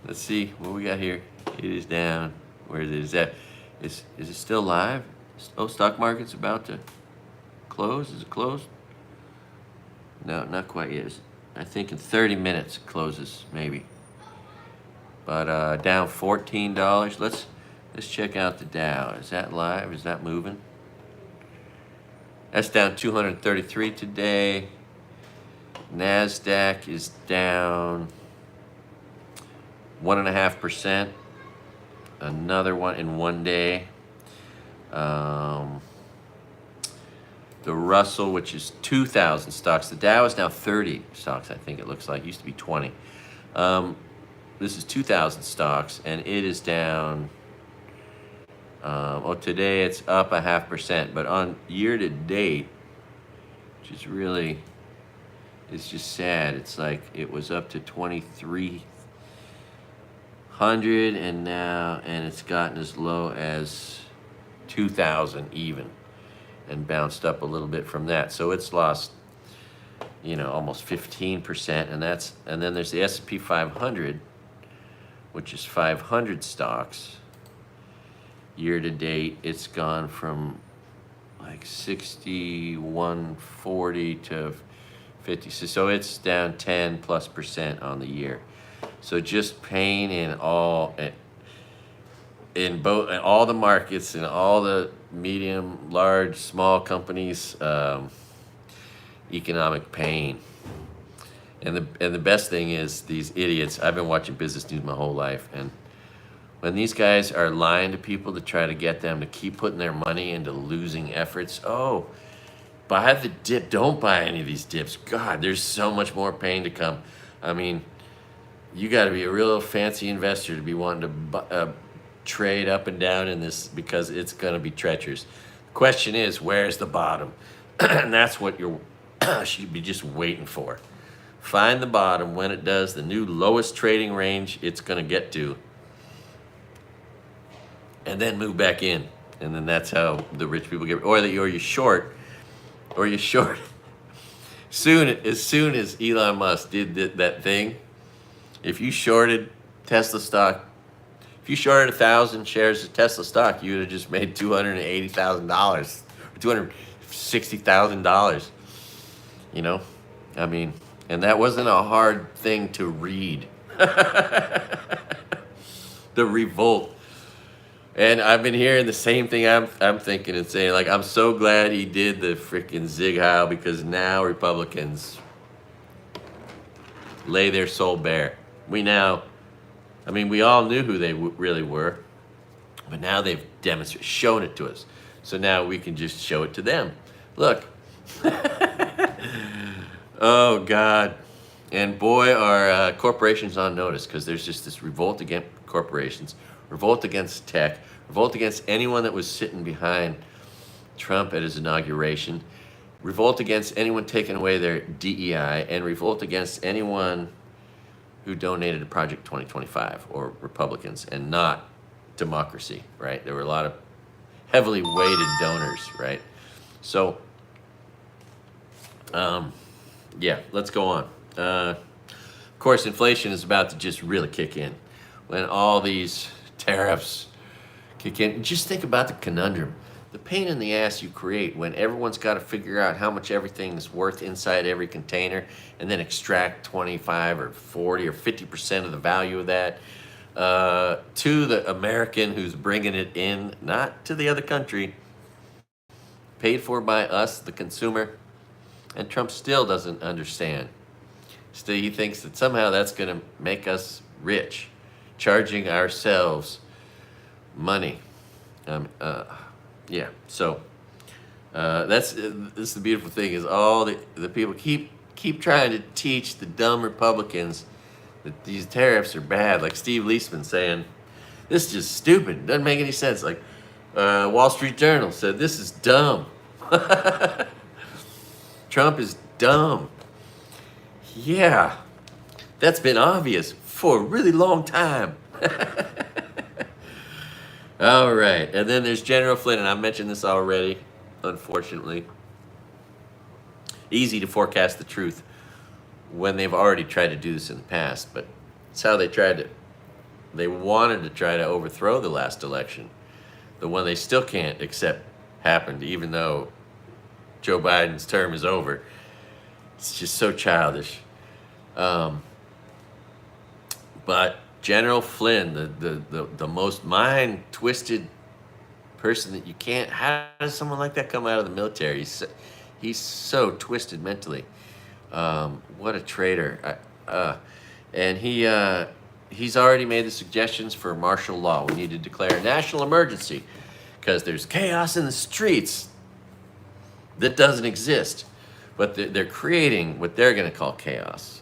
Let's see what we got here. It is down. Where is it? Is it still live? Oh, stock market's about to close. Is it closed? No, not quite yet. I think in 30 minutes it closes, maybe. But down $14. Let's check out the Dow. Is that live? Is that moving? That's down 233 today. NASDAQ is down 1.5%. Another one in one day. The Russell, which is 2,000 stocks. The Dow is now 30 stocks, I think it looks like. It used to be 20. This is 2,000 stocks, and it is down. Today it's up 0.5%, but on year to date, which is really, it's just sad. It's like it was up to 2,300, and it's gotten as low as 2,000 even, and bounced up a little bit from that. So it's lost, almost 15%, and then there's the S&P 500, which is 500 stocks, year to date, it's gone from like 61.40 to 50. So it's down 10+% on the year. So just pain in all in all the markets, in all the medium, large, small companies, economic pain. And the best thing is these idiots. I've been watching business news my whole life, and when these guys are lying to people to try to get them to keep putting their money into losing efforts, oh, buy the dip. Don't buy any of these dips. God, there's so much more pain to come. I mean, you got to be a real fancy investor to be wanting to trade up and down in this, because it's going to be treacherous. The question is, where's the bottom? And that's what you should be just waiting for. Find the bottom. When it does, the new lowest trading range it's going to get to, and then move back in. And then that's how the rich people get, or you short. As soon as Elon Musk did that thing, if you shorted Tesla stock, if you shorted 1,000 shares of Tesla stock, you would have just made $280,000 or $260,000. You know, I mean, and that wasn't a hard thing to read. The revolt. And I've been hearing the same thing I'm thinking and saying, like, I'm so glad he did the freaking zig heil, because now Republicans lay their soul bare. We all knew who they really were, but now they've shown it to us. So now we can just show it to them. Look. Oh, God. And boy, are corporations on notice, because there's just this revolt against corporations, revolt against tech, revolt against anyone that was sitting behind Trump at his inauguration, revolt against anyone taking away their DEI, and revolt against anyone who donated to Project 2025 or Republicans and not democracy, right? There were a lot of heavily weighted donors, right? So, yeah, let's go on. Of course, inflation is about to just really kick in. When all these tariffs kick in, just think about the conundrum. The pain in the ass you create when everyone's got to figure out how much everything is worth inside every container, and then extract 25 or 40 or 50% of the value of that to the American who's bringing it in, not to the other country, paid for by us, the consumer. And Trump still doesn't understand. Still, he thinks that somehow that's going to make us rich, charging ourselves money. Yeah, so this is the beautiful thing, is all the people keep trying to teach the dumb Republicans that these tariffs are bad. Like Steve Leisman saying, this is just stupid, doesn't make any sense. Like Wall Street Journal said, this is dumb. Trump is dumb. Yeah, that's been obvious for a really long time. All right, and then there's General Flynn, and I mentioned this already, unfortunately. Easy to forecast the truth when they've already tried to do this in the past, but it's how they wanted to try to overthrow the last election, the one they still can't accept happened, even though Joe Biden's term is over. It's just so childish. But General Flynn, the most mind-twisted person that you can't... How does someone like that come out of the military? He's so twisted mentally. What a traitor. And he's already made the suggestions for martial law. We need to declare a national emergency because there's chaos in the streets that doesn't exist. But they're creating what they're going to call chaos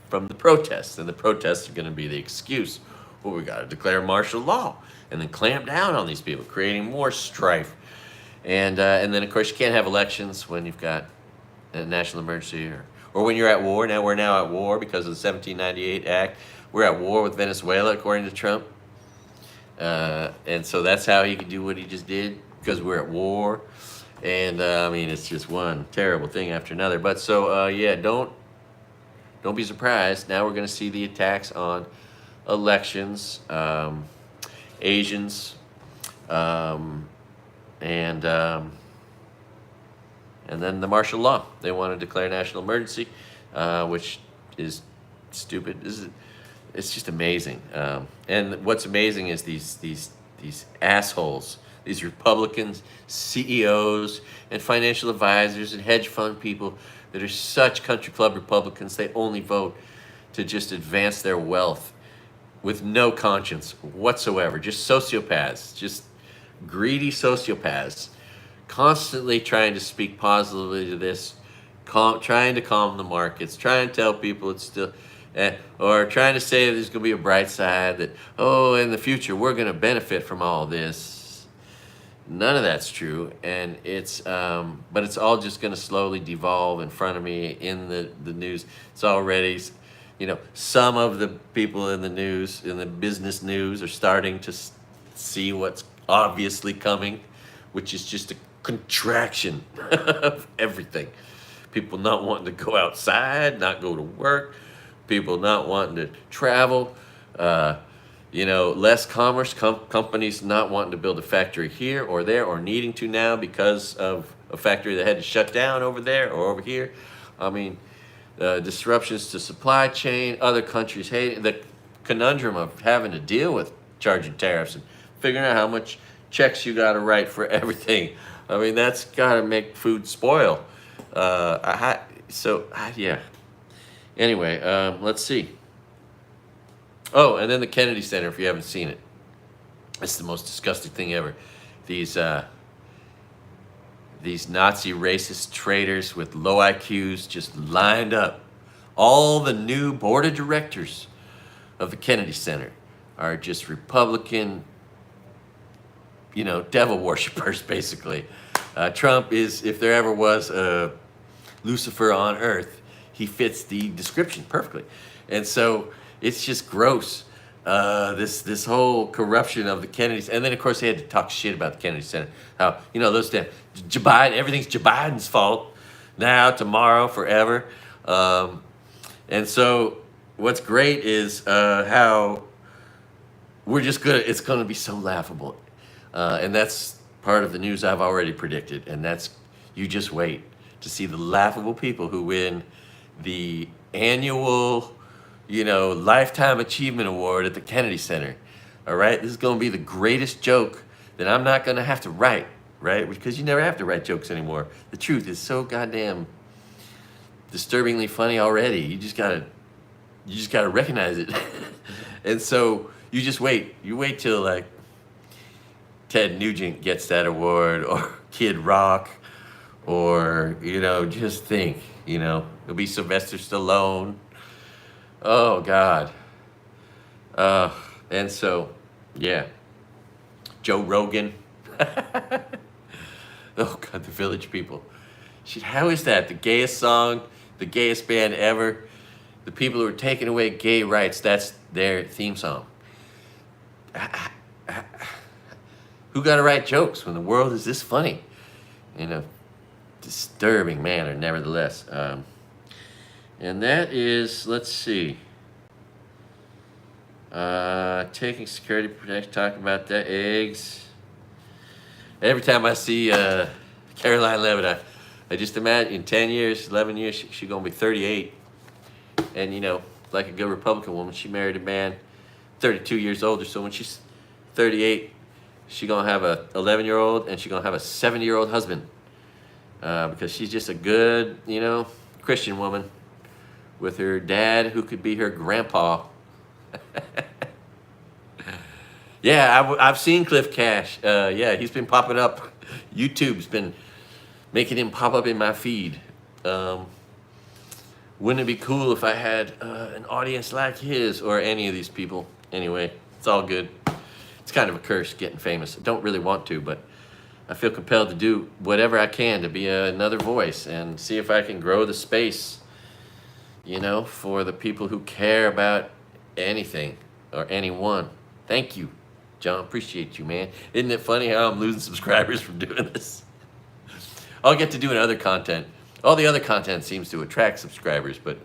from the protests, and the protests are going to be the excuse. Well, we got to declare martial law and then clamp down on these people, creating more strife. And then, of course, you can't have elections when you've got a national emergency or when you're at war. Now we're at war because of the 1798 Act. We're at war with Venezuela, according to Trump. And so that's how he could do what he just did, because we're at war. And, I mean, it's just one terrible thing after another. But so, yeah, don't be surprised. Now we're going to see the attacks on elections, Asians, um, and then the martial law. They want to declare national emergency, which is stupid. It's just amazing. And what's amazing is these assholes, these Republicans, CEOs, and financial advisors and hedge fund people that are such country club Republicans. They only vote to just advance their wealth with no conscience whatsoever. Just sociopaths, just greedy sociopaths, constantly trying to speak positively to this, trying to calm the markets, trying to tell people it's still, or trying to say that there's going to be a bright side, that, oh, in the future we're going to benefit from all this. None of that's true, and it's, but it's all just going to slowly devolve in front of me in the news. It's already, some of the people in the news, in the business news, are starting to see what's obviously coming, which is just a contraction of everything. People not wanting to go outside, not go to work, people not wanting to travel, less commerce, companies not wanting to build a factory here or there, or needing to now because of a factory that had to shut down over there or over here. I mean, disruptions to supply chain, other countries hating, the conundrum of having to deal with charging tariffs and figuring out how much checks you got to write for everything. I mean, that's got to make food spoil. Yeah. Anyway, let's see. Oh, and then the Kennedy Center, if you haven't seen it. It's the most disgusting thing ever. These Nazi racist traitors with low IQs just lined up. All the new board of directors of the Kennedy Center are just Republican, devil worshippers, basically. Trump is, if there ever was a Lucifer on earth, he fits the description perfectly. And so it's just gross, this whole corruption of the Kennedys. And then, of course, they had to talk shit about the Kennedy Center. How, those damn Joe Biden, everything's Joe Biden's fault. Now, tomorrow, forever. And so what's great is how it's going to be so laughable. And that's part of the news I've already predicted. And that's, you just wait to see the laughable people who win the annual, Lifetime Achievement Award at the Kennedy Center. All right? This is going to be the greatest joke that I'm not going to have to write, right? Because you never have to write jokes anymore. The truth is so goddamn disturbingly funny already. You just got to recognize it. And so you just wait. You wait till, like, Ted Nugent gets that award, or Kid Rock, or, just think, it'll be Sylvester Stallone. Oh, God. And so, yeah. Joe Rogan. Oh, God, the Village People. Shit, how is that? The gayest song, the gayest band ever. The people who are taking away gay rights, that's their theme song. Who got to write jokes when the world is this funny? Disturbing manner, nevertheless. And that is, let's see. Taking security protection, talking about the eggs. Every time I see Caroline Levitt, I just imagine in 10 years, 11 years, she's going to be 38. And, like a good Republican woman, she married a man 32 years older. So when she's 38, she's going to have a 11-year-old, and she's going to have a 70-year-old husband. Because she's just a good, Christian woman with her dad who could be her grandpa. Yeah, I've seen Cliff Cash. Yeah, he's been popping up. YouTube's been making him pop up in my feed. Wouldn't it be cool if I had an audience like his, or any of these people? Anyway, it's all good. It's kind of a curse getting famous. I don't really want to, but I feel compelled to do whatever I can to be another voice and see if I can grow the space, for the people who care about anything or anyone. Thank you, John. Appreciate you, man. Isn't it funny how I'm losing subscribers from doing this? I'll get to doing other content. All the other content seems to attract subscribers, but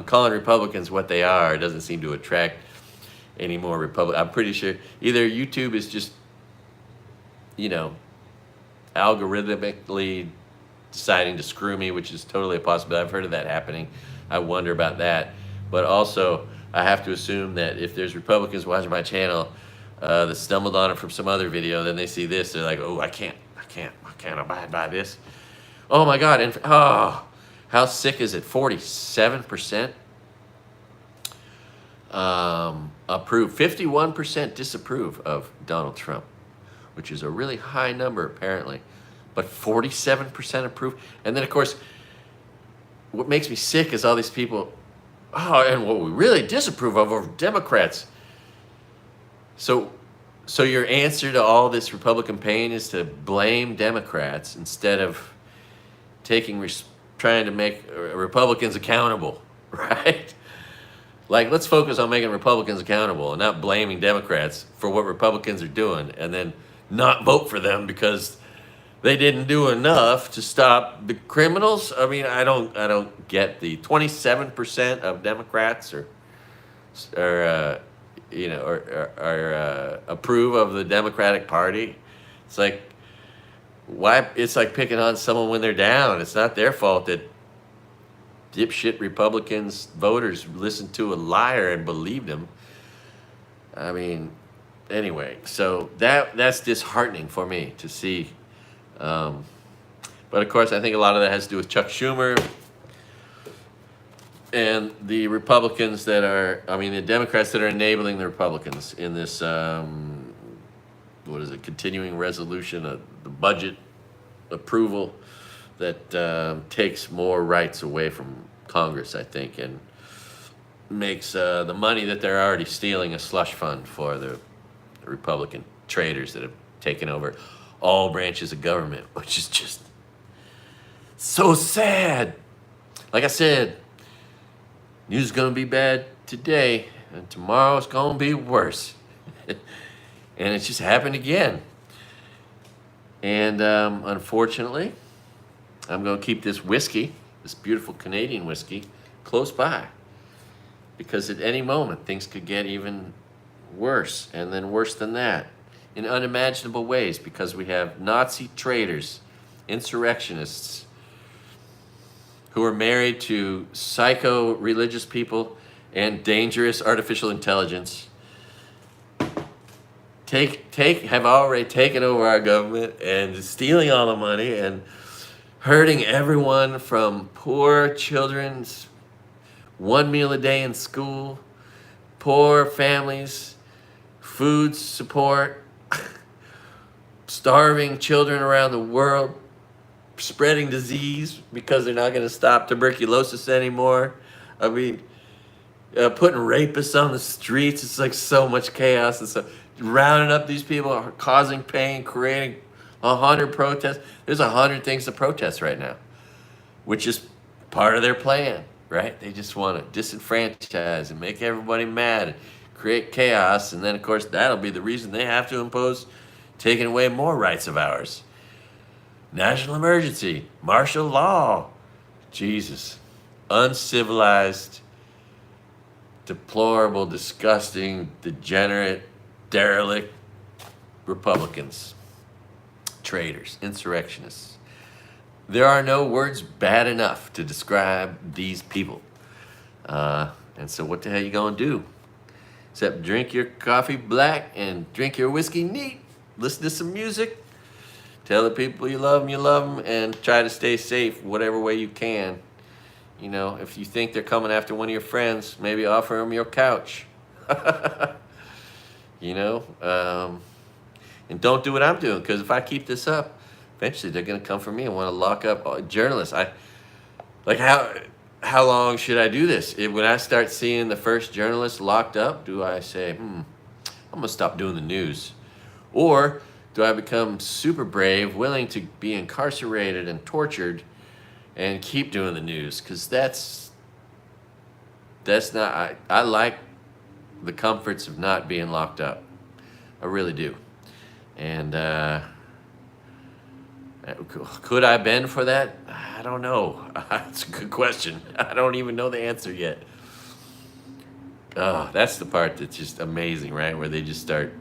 calling Republicans what they are doesn't seem to attract any more Republican. I'm pretty sure either YouTube is just, you know, algorithmically deciding to screw me, which is totally a possibility. I've heard of that happening. I wonder about that. But also, I have to assume that if there's Republicans watching my channel that stumbled on it from some other video, then they see this, they're like, oh, I can't abide by this. Oh my God, and oh, how sick is it? 47% approve, 51% disapprove of Donald Trump, which is a really high number apparently, but 47% approve. And then of course, what makes me sick is all these people, oh, and what we really disapprove of are Democrats. So your answer to all this Republican pain is to blame Democrats instead of trying to make Republicans accountable, right? Like, let's focus on making Republicans accountable and not blaming Democrats for what Republicans are doing, and then not vote for them because they didn't do enough to stop the criminals. I mean, I don't get the 27% of Democrats or approve of the Democratic Party. It's like, why? It's like picking on someone when they're down. It's not their fault that dipshit Republicans voters listened to a liar and believed him. I mean, anyway, so that's disheartening for me to see. But of course, I think a lot of that has to do with Chuck Schumer and the Republicans that are, I mean, the Democrats that are enabling the Republicans in this, continuing resolution of the budget approval that takes more rights away from Congress, I think, and makes the money that they're already stealing a slush fund for the Republican traitors that have taken over all branches of government, which is just so sad. Like I said, news is going to be bad today, and tomorrow it's going to be worse. And it's just happened again. And unfortunately, I'm going to keep this whiskey, this beautiful Canadian whiskey, close by. Because at any moment, things could get even worse, and then worse than that, in unimaginable ways, because we have Nazi traitors, insurrectionists, who are married to psycho-religious people and dangerous artificial intelligence, have already taken over our government and stealing all the money and hurting everyone from poor children's 1 meal a day in school, poor families, food support, starving children around the world, spreading disease because they're not going to stop tuberculosis anymore. I mean, putting rapists on the streets. It's like so much chaos and stuff. Rounding up these people, causing pain, creating 100 protests. There's 100 things to protest right now, which is part of their plan, right? They just want to disenfranchise and make everybody mad and create chaos. And then, of course, that'll be the reason they have to impose taking away more rights of ours. National emergency, martial law. Jesus. Uncivilized, deplorable, disgusting, degenerate, derelict Republicans, traitors, insurrectionists. There are no words bad enough to describe these people. And so what the hell you gonna do? Except drink your coffee black and drink your whiskey neat, listen to some music, tell the people you love them, and try to stay safe whatever way you can. You know, if you think they're coming after one of your friends, maybe offer them your couch. You know, and don't do what I'm doing, because if I keep this up, eventually they're going to come for me and want to lock up journalists. How long should I do this? When I start seeing the first journalist locked up, do I say, I'm going to stop doing the news? Or do I become super brave, willing to be incarcerated and tortured and keep doing the news? Because that's not, I like the comforts of not being locked up. I really do. And could I bend for that? I don't know. That's a good question. I don't even know the answer yet. Oh, that's the part that's just amazing, right? Where they just start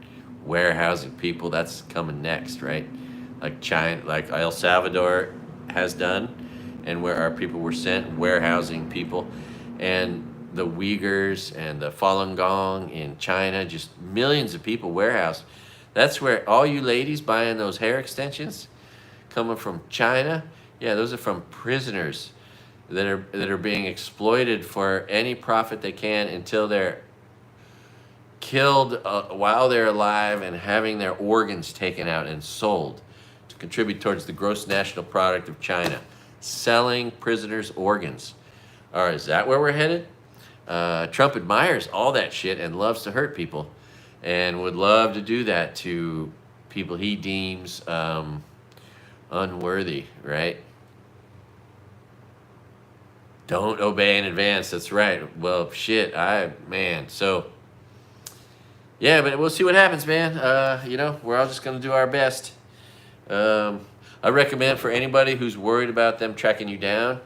warehousing people. That's coming next, right? Like China, like El Salvador has done, and where our people were sent, warehousing people, and the Uyghurs and the Falun Gong in China, just millions of people warehoused. That's where all you ladies buying those hair extensions coming from China, yeah, those are from prisoners that are being exploited for any profit they can until they're killed while they're alive and having their organs taken out and sold to contribute towards the gross national product of China. Selling prisoners' organs. All right, is that where we're headed? Trump admires all that shit and loves to hurt people and would love to do that to people he deems unworthy, right? Don't obey in advance. That's right. Well, shit, man. So, yeah, but we'll see what happens, man. We're all just going to do our best. I recommend for anybody who's worried about them tracking you down,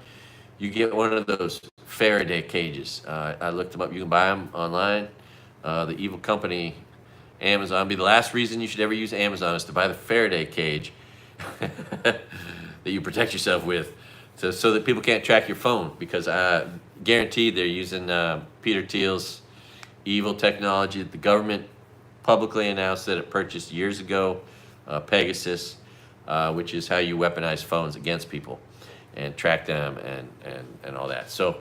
you get one of those Faraday cages. I looked them up. You can buy them online. The evil company, Amazon, be the last reason you should ever use Amazon is to buy the Faraday cage that you protect yourself with. So that people can't track your phone, because guaranteed they're using Peter Thiel's evil technology that the government publicly announced that it purchased years ago, Pegasus, which is how you weaponize phones against people and track them and all that. So,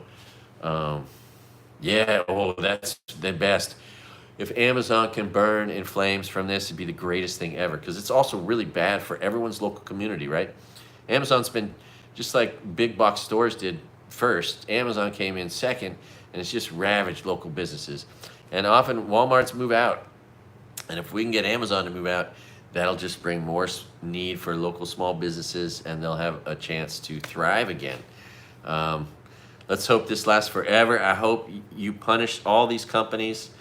that's the best. If Amazon can burn in flames from this, it'd be the greatest thing ever, because it's also really bad for everyone's local community, right? Amazon's been, just like big box stores did first, Amazon came in second, and it's just ravaged local businesses. And often Walmarts move out. And if we can get Amazon to move out, that'll just bring more need for local small businesses, and they'll have a chance to thrive again. Let's hope this lasts forever. I hope you punish all these companies.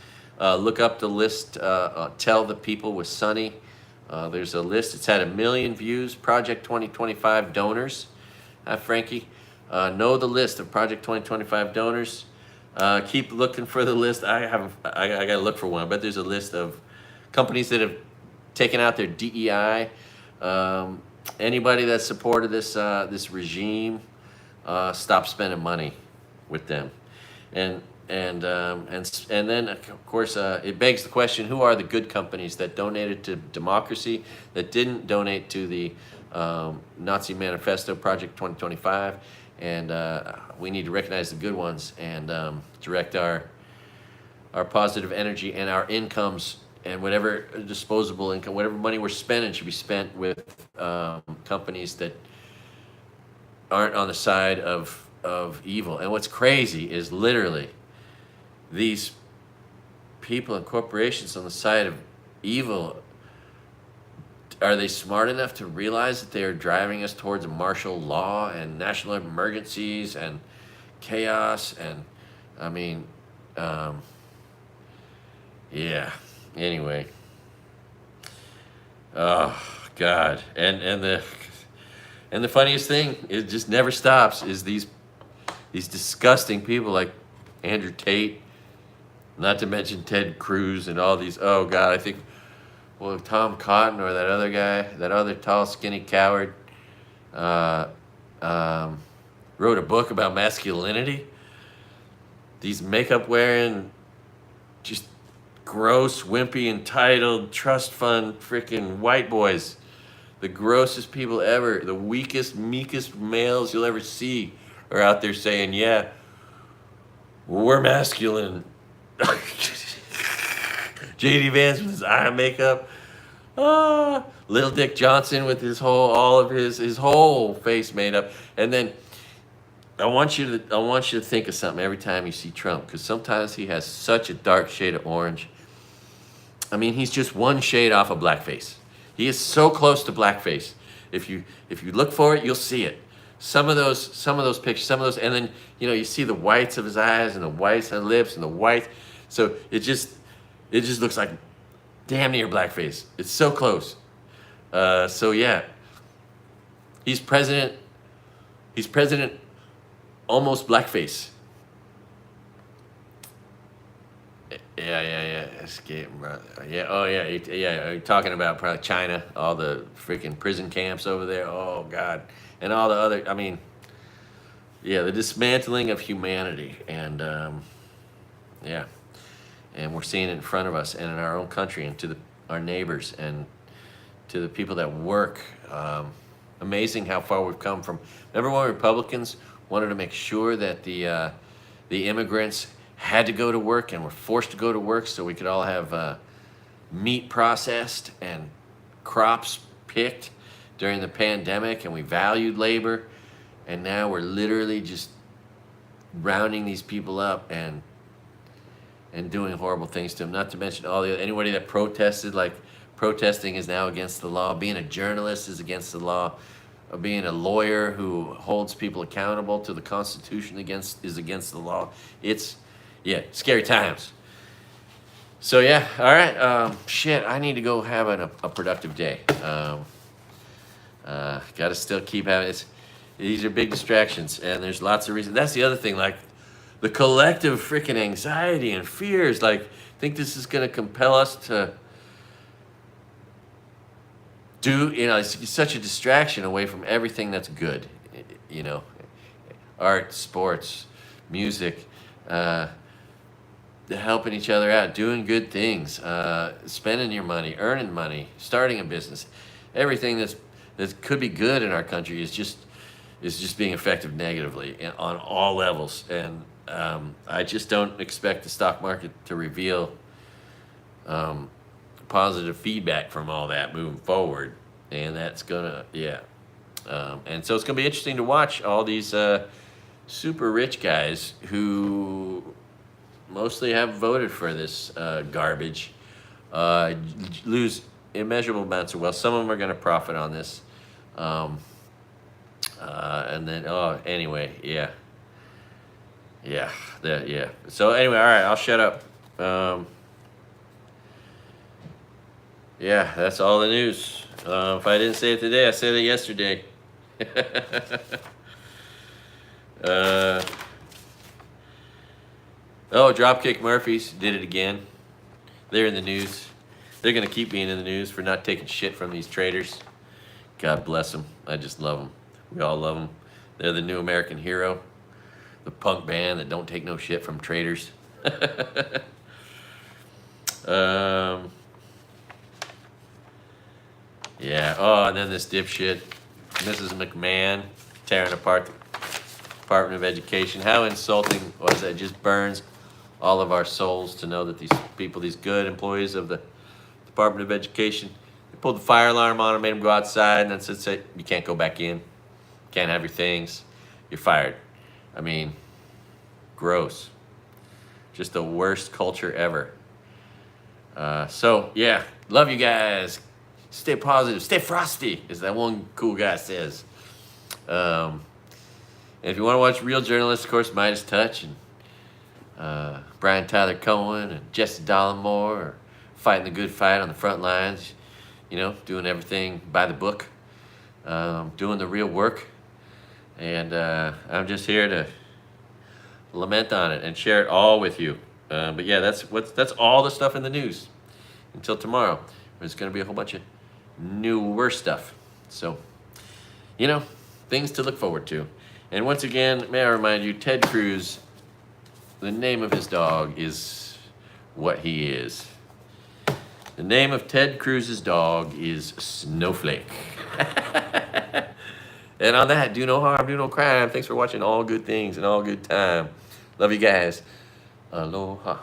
Look up the list. Tell the people with Sunny. There's a list. It's had 1 million views. Project 2025 donors. Frankie, know the list of Project 2025 donors. Keep looking for the list. I gotta look for one, but there's a list of companies that have taken out their DEI. Anybody that supported this regime, stop spending money with them. And then of course it begs the question: who are the good companies that donated to democracy, that didn't donate to the Nazi Manifesto, Project 2025? And we need to recognize the good ones and direct our positive energy and our incomes, and whatever disposable income, whatever money we're spending, should be spent with companies that aren't on the side of evil. And what's crazy is literally these people and corporations on the side of evil, are they smart enough to realize that they are driving us towards martial law and national emergencies and chaos? And I mean, yeah. Anyway, oh God, and the funniest thing, it just never stops, is these disgusting people like Andrew Tate, not to mention Ted Cruz and all these. Oh God, I think, well, Tom Cotton, or that other guy, that other tall, skinny coward, wrote a book about masculinity. These makeup wearing, just gross, wimpy, entitled, trust fund freaking white boys. The grossest people ever, the weakest, meekest males you'll ever see, are out there saying, yeah, we're masculine. J.D. Vance with his eye makeup. Little Dick Johnson with his whole face made up. And then I want you to think of something every time you see Trump, because sometimes he has such a dark shade of orange. I mean, he's just one shade off of blackface. He is so close to blackface. If you look for it, you'll see it. Some of those pictures, and then you see the whites of his eyes and the whites of the lips and the white. So it just looks like damn near blackface. It's so close. So yeah, he's president almost blackface. Yeah. Escape, brother. Yeah. Oh, yeah. Yeah. You're talking about probably China, all the freaking prison camps over there. Oh, God. And all the other, I mean, yeah, the dismantling of humanity. And, yeah. And we're seeing it in front of us and in our own country and to our neighbors and to the people that work. Amazing how far we've come from. Remember when Republicans wanted to make sure that the immigrants had to go to work and were forced to go to work so we could all have meat processed and crops picked during the pandemic, and we valued labor, and now we're literally just rounding these people up and doing horrible things to them. Not to mention anybody that protested, like protesting is now against the law. Being a journalist is against the law. Being a lawyer who holds people accountable to the Constitution is against the law. It's, yeah, scary times. So yeah, all right. Shit, I need to go have a productive day. Got to still keep having it. These are big distractions, and there's lots of reasons. That's the other thing, like the collective freaking anxiety and fears. Like, think this is going to compel us to do, it's such a distraction away from everything that's good, art, sports, music, helping each other out, doing good things, spending your money, earning money, starting a business. Everything that could be good in our country is just being affected negatively on all levels. And I just don't expect the stock market to reveal positive feedback from all that moving forward. And that's gonna, and so it's gonna be interesting to watch all these super rich guys who mostly have voted for this garbage lose immeasurable amounts of wealth. Some of them are gonna profit on this. And then, anyway, yeah. So anyway, all right, I'll shut up. Yeah, that's all the news. If I didn't say it today, I said it yesterday. Dropkick Murphys did it again. They're in the news. They're going to keep being in the news for not taking shit from these traitors. God bless them. I just love them. We all love them. They're the new American hero. The punk band that don't take no shit from traitors. Yeah. Oh, and then this dipshit, Mrs. McMahon, tearing apart the Department of Education. How insulting was that? It just burns all of our souls to know that these people, these good employees of the Department of Education, they pulled the fire alarm on them, made them go outside, and then said, you can't go back in. Can't have your things. You're fired. I mean, gross. Just the worst culture ever. So, yeah, love you guys. Stay positive. Stay frosty, as that one cool guy says. And if you want to watch real journalists, of course, Midas Touch and Brian Tyler Cohen and Jesse Dollemore are fighting the good fight on the front lines, doing everything by the book, doing the real work. And I'm just here to lament on it and share it all with you. But yeah, that's all the stuff in the news. Until tomorrow, there's going to be a whole bunch of newer stuff. So, things to look forward to. And once again, may I remind you, Ted Cruz, the name of his dog is what he is. The name of Ted Cruz's dog is Snowflake. And on that, do no harm, do no crime. Thanks for watching All Good Things and All Good Time. Love you guys. Aloha.